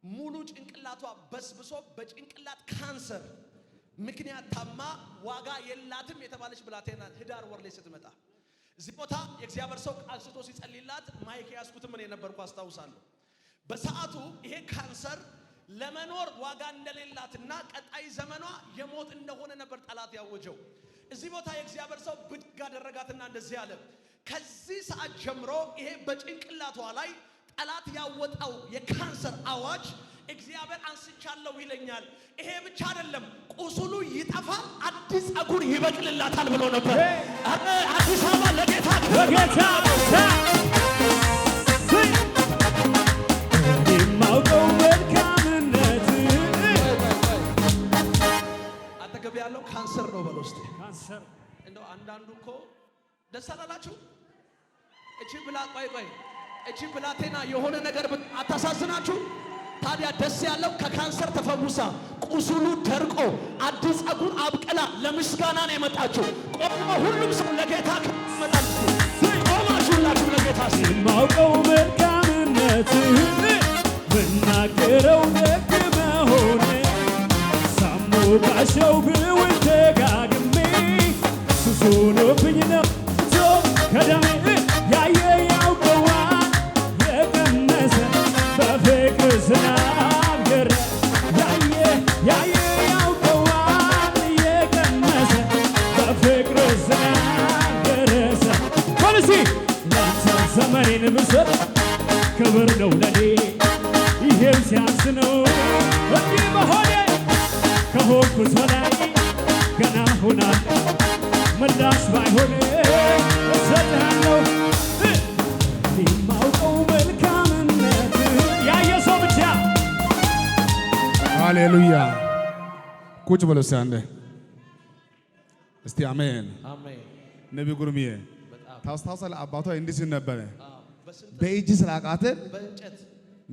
ሙሉ ጭንቅላቷ በስብሶ በጭንቅላት ካንሰር ምክንያት ታማ ዋጋ የላትም የተባለች ብላቴና ህዳር ወር ላይ ስትመጣ እዚህ ቦታ የእግዚአብሔር ሰው አንስቶ ሲጸልይላት ማይክ ያስኩትም እኔ ነበርኩ አስታውሳለሁ። በሰዓቱ ይሄ ካንሰር ለመኖር ዋጋ እንደሌላትና ቀጣይ ዘመኗ የሞት እንደሆነ ነበር ጠላት ያወጀው። እዚህ ቦታ የእግዚአብሔር ሰው ብድግ አደረጋትና እንደዚህ አለ፣ ከዚህ ሰዓት ጀምሮ ይሄ በጭንቅላቷ ላይ ጠላት ያወጣው የካንሰር አዋጅ እግዚአብሔር አንስቻለሁ ይለኛል። ይሄ ብቻ አይደለም፣ ቁስሉ ይጠፋል፣ አዲስ ጸጉር ይበቅልላታል ብሎ ነበር። አዲስ አበባ ለጌታ የማውቀው መልካምነት አጠገብ ያለው ካንሰር ነው በለው እስቲ። ካንሰር እንደው አንዳንዱ እኮ ደስ አላላችሁ? እቺ ብላቴና የሆነ ነገር አታሳዝናችሁ? ታዲያ ደስ ያለው ከካንሰር ተፈውሳ ቁስሉ ደርቆ አዲስ ጸጉር አብቅላ ለምስጋና ነው የመጣችው። ቆሞ ሁሉም ሰው ለጌታ ከመጣል ቆማችሁላችሁ ለጌታ የማውቀው መልካምነትህን ብናገረው ደግ መሆኔ ሳሞካሸው ብውል ደጋግሜ ሱስ ሆኖብኝ ነው ከደሜ ያየ ያውቀዋል የቀመሰ በፍቅር ስናገረ ያየ ያውቀዋል የቀመሰ በፍቅር ስናገረሰ ፖሊሲ ላንተ ዘመኔን ብሰጥ ክብር ነው ለኔ ይሄም ሲያንስ ነው እንዲህ መሆኔ ከሆንኩት በላይ ገና ሆናለሁ ምላሽ ባይሆን እሰጥሃለሁ የማውቀው መልካምነት ያየ ሰው ብቻ ሃሌሉያ ቁጭ በሉ እስቲ አንዴ እስቲ አሜን አሜን። ነቢይ ጉርምዬ ታስታውሳለህ? አባቷ እንዲህ ሲል ነበረ በእጅ ስላቃተ በእንጨት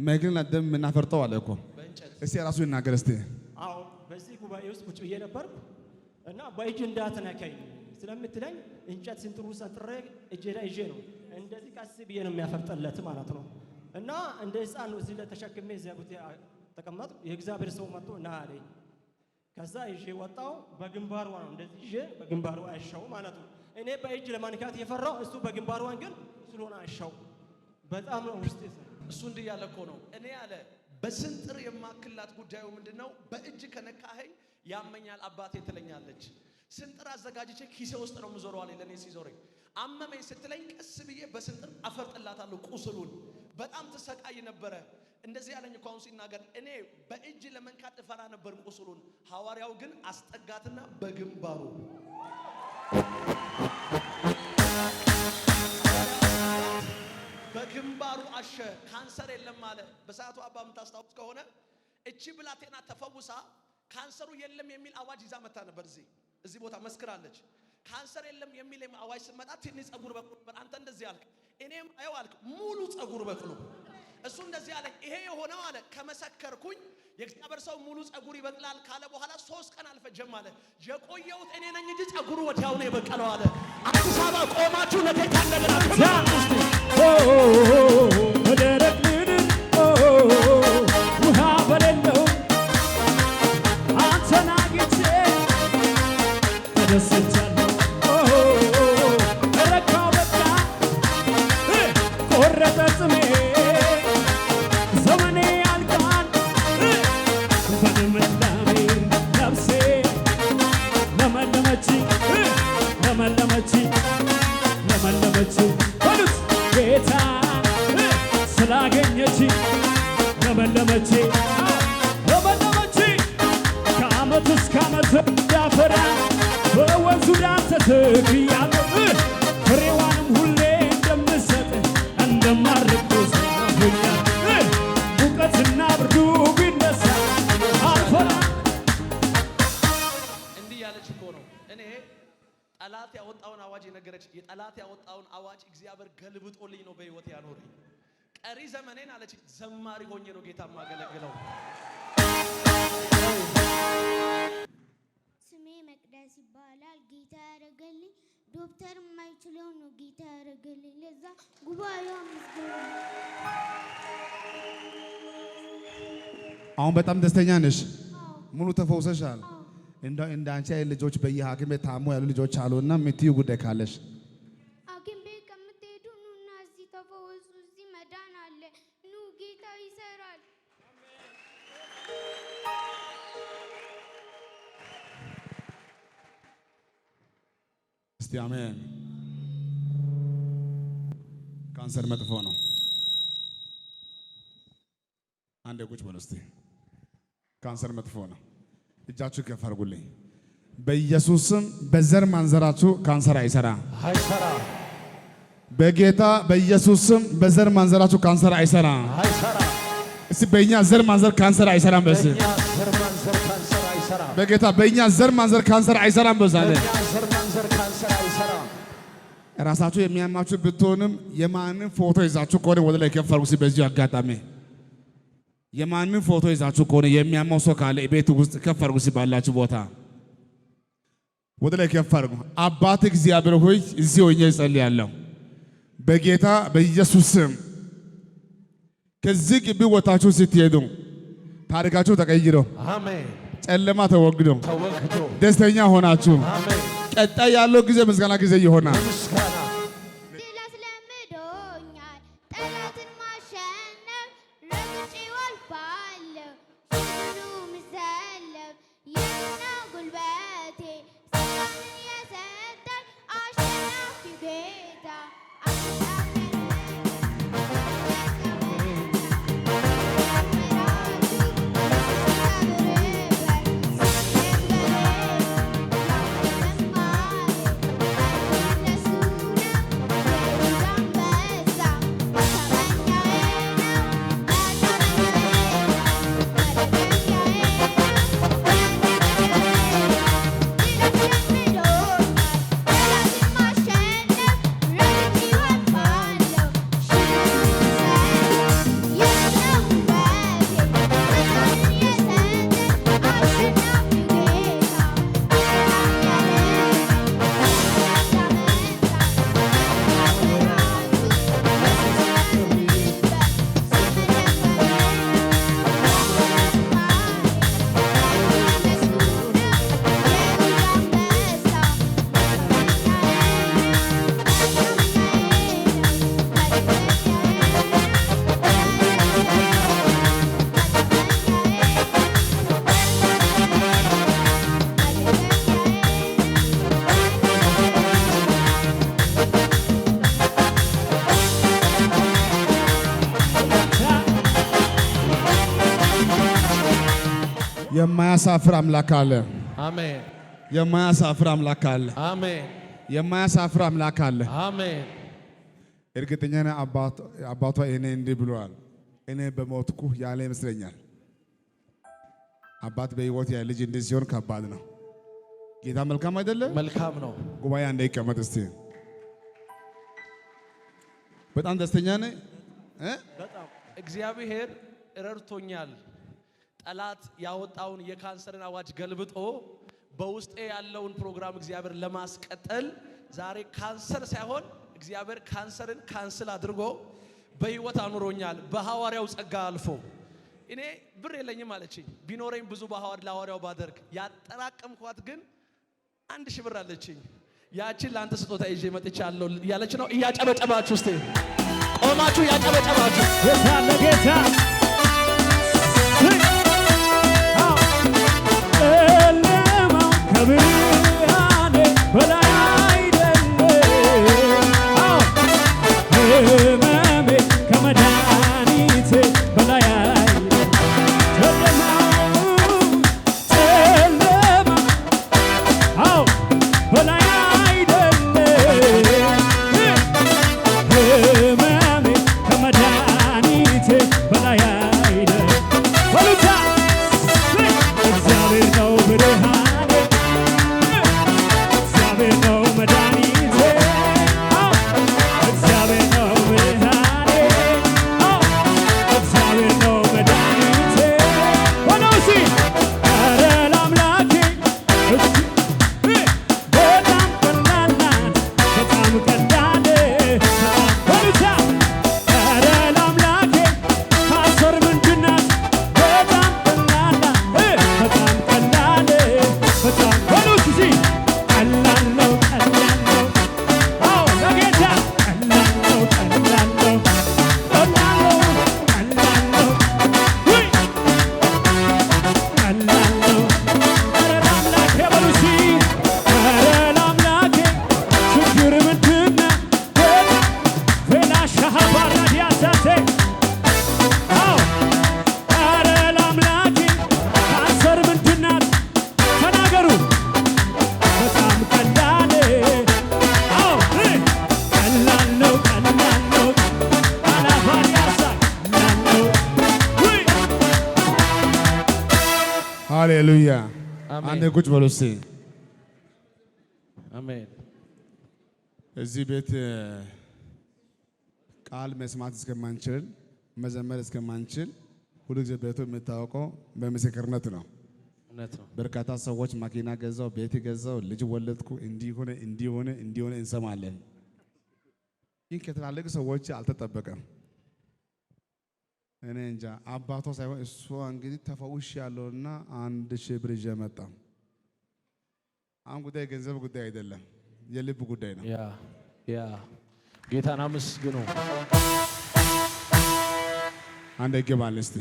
መግልና ደም የምናፈርጠው አለ እኮ። እስቲ ራሱ ይናገር እስቲ። አዎ በዚህ ጉባኤ ውስጥ ቁጭ ብዬ ነበርኩ እና በእጅ እንዳትነካኝ ስለምትለኝ እንጨት ስንጥሩ ሰንጥሬ እጄ ላይ ይዤ ነው እንደዚህ ቀስ ብዬ ነው የሚያፈርጠለት ማለት ነው። እና እንደ ሕፃን እዚህ ላይ ተሸክሜ እዚያ ቦታ ተቀመጥኩ። የእግዚአብሔር ሰው መጥቶ ና አለኝ። ከዛ ይዤ ወጣው። በግንባሯ ነው እንደዚህ ይዤ በግንባሯ አሻው ማለት ነው። እኔ በእጅ ለማንካት የፈራው እሱ በግንባሯን ግን ስለሆነ አሻው በጣም ነው ውስጥ እሱ እንዲህ ያለ እኮ ነው። እኔ ያለ በስንጥር የማክላት ጉዳዩ ምንድነው? በእጅ ከነካኸኝ ያመኛል አባቴ ትለኛለች። ስንጥር አዘጋጅቼ ኪሴ ውስጥ ነው የምዞረው አለ። ለኔ ሲዞረኝ አመመኝ ስትለኝ ቀስ ብዬ በስንጥር አፈርጥላታለሁ ቁስሉን። በጣም ትሰቃይ ነበረ። እንደዚህ ያለኝ እኮ አሁን ሲናገር እኔ በእጅ ለመንካት እፈራ ነበር ቁስሉን። ሐዋርያው ግን አስጠጋትና በግንባሩ በግንባሩ አሸ። ካንሰር የለም አለ። በሰዓቱ አባ የምታስታውስ ከሆነ እቺ ብላቴና ተፈውሳ ካንሰሩ የለም የሚል አዋጅ ይዛ መታ ነበር። እዚህ ቦታ መስክራለች። ካንሰር የለም የሚል አዋጅ ስመጣ ትንሽ ጸጉር በቅሎ ነበር። አንተ እንደዚህ አልክ፣ እኔም አየው አልክ፣ ሙሉ ጸጉር በቅሎ። እሱ እንደዚህ አለ። ይሄ የሆነው አለ ከመሰከርኩኝ የእግዚአብሔር ሰው ሙሉ ጸጉር ይበቅላል ካለ በኋላ 3 ቀን አልፈጀም አለ። የቆየሁት እኔ ነኝ እንጂ ጸጉሩ ወዲያው ነው የበቀለው አለ። አዲስ አበባ ቆማችሁ ለጌታ እንደገና በደረቅ ምድር ውሃ በሌለው አንተን አግኝቼ ተደስቻለሁ። ረካው በቃ ቆረጠ ጽሜ ዘመኔ ያልቃል በልምላሜ ነፍሴ ለመለመች በሉት ጌታ ስላገኘች ለመለመች ከዓመት እስከ ዓመት እንዳፈራ በወንዙ ዳር ተተክያለሁ። ፍሬዋንም ሁሌ እንደምሰጥ እንደማርቆስ ሆኛል። ሙቀትና ብርዱ ቢነሳ አልፈራ። እንዲህ ያለች እኮ ነው። እኔ ጠላት ያወጣውን አዋጅ የነገረች የጠላት ያወጣውን አዋጅ እግዚአብሔር ገልብጦልኝ ነው በሕይወት ያኖረኝ። ቀሪ ዘመኔን አለች ዘማሪ ሆኜ ነው ጌታ ማገለግለው። ስሜ መቅደስ ይባላል። ጌታ ያደረገልኝ ዶክተር የማይችለው ነው ጌታ ያደረገልኝ። ለዛ ጉባኤው አመስግኑ። አሁን በጣም ደስተኛ ነሽ? ሙሉ ተፈውሰሻል? እንደ አንቺ አይነት ልጆች በየሐኪም ቤት ታሞ ያሉ ልጆች አሉና የምትይው ጉዳይ ካለሽ ሐኪም ቤት ከምትሄዱ ኑና እዚህ ተፈወሱ። እዚህ መዳን አለ። ኑ ጌታ ይሰራል። እስቲ አሜን። ካንሰር መጥፎ ነው። አንዴ ቁጭ በሉ እስቲ። ካንሰር መጥፎ ነው። እጃችሁ ከፍ አድርጉልኝ። በኢየሱስ ስም በዘር ማንዘራችሁ ካንሰር አይሰራም። በጌታ በኢየሱስ ስም በዘር ማንዘራችሁ ካንሰር አይሰራም። እስቲ በእኛ ዘር ማንዘር ካንሰር አይሰራም። በጌታ በእኛ ዘር ማንዘር ካንሰር አይሰራም። በዛለ ራሳችሁ የሚያማችሁ ብትሆንም የማንን ፎቶ ይዛችሁ ከሆነ ወደ ላይ ከፍ አድርጉ። በዚህ አጋጣሚ የማንን ፎቶ ይዛችሁ ከሆነ የሚያማው ሰው ካለ ቤት ውስጥ ከፍ አድርጉ። ባላችሁ ቦታ ወደ ላይ ከፍ አድርጉ። አባት እግዚአብሔር ሆይ እዚህ ሆኜ እጸልያለሁ በጌታ በኢየሱስ ስም ከዚህ ግቢ ወጣችሁ ስትሄዱ ታሪካችሁ ተቀይሮ አሜን፣ ጨለማ ተወግዶ ደስተኛ ሆናችሁ አሜን። ቀጣይ ያለው ጊዜ ምስጋና ጊዜ ይሆናል። ስለምዶኛል ጠላትን ማሸነፍ ረግጬው አልፋለሁ። ሽብሩ ምሰለፍ የና ጉልበቴ ሰላምን የሰጠኝ አሸናፊው ጌታ የማያሳፍር አምላክ አለ። አሜን። የማያሳፍር አምላክ አለ። አሜን። የማያሳፍር አምላክ አለ። አሜን። እርግጠኛ ነኝ አባቷ እኔ እንዲህ ብሏል፣ እኔ በሞትኩ ያለ ይመስለኛል። አባት በሕይወት ያለ ልጅ እንዲህ ሲሆን ከባድ ነው። ጌታ መልካም አይደለም? መልካም ነው። ጉባኤ አንዴ ይቀመጥ እስቲ። በጣም ደስተኛ ነኝ። በጣም እግዚአብሔር ረድቶኛል። ጠላት ያወጣውን የካንሰርን አዋጅ ገልብጦ በውስጤ ያለውን ፕሮግራም እግዚአብሔር ለማስቀጠል ዛሬ ካንሰር ሳይሆን እግዚአብሔር ካንሰርን ካንስል አድርጎ በሕይወት አኑሮኛል። በሐዋርያው ጸጋ አልፎ እኔ ብር የለኝም አለችኝ። ቢኖረኝ ብዙ ለሐዋርያው ባደርግ ያጠራቀምኳት ግን 1000 ብር አለችኝ። ያችን ለአንተ ስጦታ ይዤ መጥቻለሁ ያለች ነው። እያጨበጨባችሁ እስቲ ቆማችሁ እያጨበጨባችሁ የታለ ጌታ ጨለማው ከብርሃኔ በላይ አይደለም። ሕመሜ ከመድኃኒቴ በላይ አይደለም። ጨለማው በላይ አይደለም። ሕመሜ ከመድኃኒቴ በላይ ሃሌሉያ። አሜን። አንዴ ቁጭ በሉ እስቲ። አሜን። እዚህ ቤት ቃል መስማት እስከማንችል መዘመር እስከማንችል ሁሉ ጊዜ ቤቱ የሚታወቀው በምስክርነት ነው። እውነት ነው። በርካታ ሰዎች መኪና ገዛው፣ ቤት ገዛው፣ ልጅ ወለድኩ፣ እንዲሆነ እንሰማለን። ይህ ከትላልቅ ሰዎች አልተጠበቀም። እኔ እንጃ አባቷ ሳይሆን እሷ እንግዲህ ተፈውሽ ያለውና 1000 ብር ይዤ መጣ። አሁን ጉዳይ ገንዘብ ጉዳይ አይደለም፣ የልብ ጉዳይ ነው። ያ ጌታን አመስግኑ። አንድ ይገባል እስቲ